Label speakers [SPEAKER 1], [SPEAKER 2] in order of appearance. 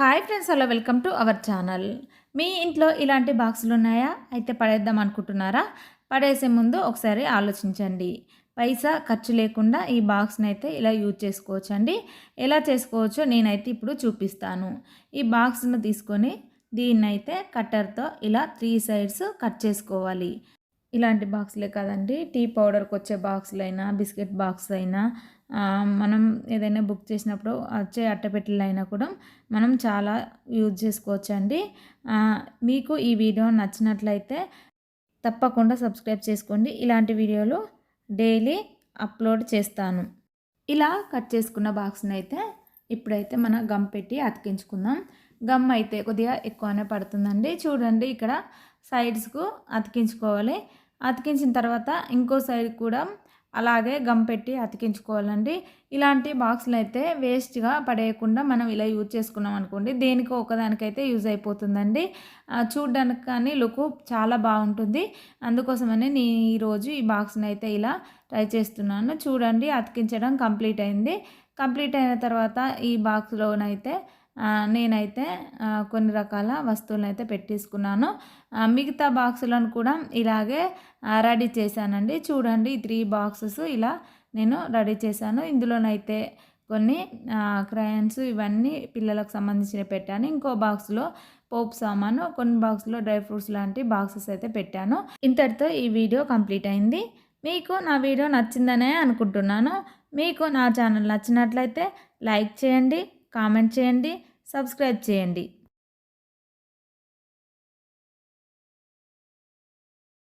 [SPEAKER 1] Hi friends, hello, welcome to our channel. మీ ఇంట్లో ఇలాంటి బాక్సులు ఉన్నాయా? అయితే పడేద్దాం అనుకుంటున్నారా? పడేసే ముందు ఒకసారి ఆలోచించండి. పైసా ఖర్చు లేకుండా ఈ బాక్స్ని అయితే ఇలా యూజ్ చేసుకోవచ్చండి. ఎలా చేసుకోవచ్చో నేనైతే ఇప్పుడు చూపిస్తాను. ఈ బాక్స్ను తీసుకొని దీన్నైతే కట్టర్తో ఇలా 3 సైడ్స్ కట్ చేసుకోవాలి. ఇలాంటి బాక్సులే కాదండి, టీ పౌడర్కి వచ్చే బాక్సులైనా, బిస్కెట్ బాక్స్ అయినా, మనం ఏదైనా బుక్ చేసినప్పుడు వచ్చే అట్టపెట్టెలైనా కూడా మనం చాలా యూజ్ చేసుకోవచ్చండి. మీకు ఈ వీడియో నచ్చినట్లయితే తప్పకుండా సబ్స్క్రైబ్ చేసుకోండి. ఇలాంటి వీడియోలు డైలీ అప్లోడ్ చేస్తాను. ఇలా కట్ చేసుకున్న బాక్స్ని అయితే ఇప్పుడైతే మనం గమ్ పెట్టి అతికించుకుందాం. గమ్ అయితే కొద్దిగా ఎక్కువనే పడుతుందండి. చూడండి, ఇక్కడ సైడ్స్కు అతికించుకోవాలి. అతికించిన తర్వాత ఇంకో సైడ్ కూడా అలాగే గమ్ పెట్టి అతికించుకోవాలండి. ఇలాంటి బాక్సులు అయితే వేస్ట్గా పడేయకుండా మనం ఇలా యూజ్ చేసుకున్నాం అనుకోండి, దేనికో ఒకదానికైతే యూజ్ అయిపోతుందండి. చూడ్డానికి కానీ లుక్ చాలా బాగుంటుంది. అందుకోసమని నేను ఈరోజు ఈ బాక్స్ని అయితే ఇలా ట్రై చేస్తున్నాను. చూడండి, అతికించడం కంప్లీట్ అయింది. కంప్లీట్ అయిన తర్వాత ఈ బాక్స్లోనైతే నేనైతే కొన్ని రకాల వస్తువులను అయితే పెట్టేసుకున్నాను. మిగతా బాక్సులను కూడా ఇలాగే రెడీ చేశానండి. చూడండి, 3 బాక్సెస్ ఇలా నేను రెడీ చేశాను. ఇందులోనైతే కొన్ని క్రయాన్స్ ఇవన్నీ పిల్లలకు సంబంధించినవి పెట్టాను. ఇంకో బాక్స్లో పోపు సామాను, కొన్ని బాక్స్లో డ్రై ఫ్రూట్స్ లాంటి బాక్సెస్ అయితే పెట్టాను. ఇంతటితో ఈ వీడియో కంప్లీట్ అయింది. మీకు నా వీడియో నచ్చిందనే అనుకుంటున్నాను. మీకు నా ఛానల్ నచ్చినట్లయితే లైక్ చేయండి, కామెంట్ చేయండి, సబ్స్క్రైబ్ చేయండి.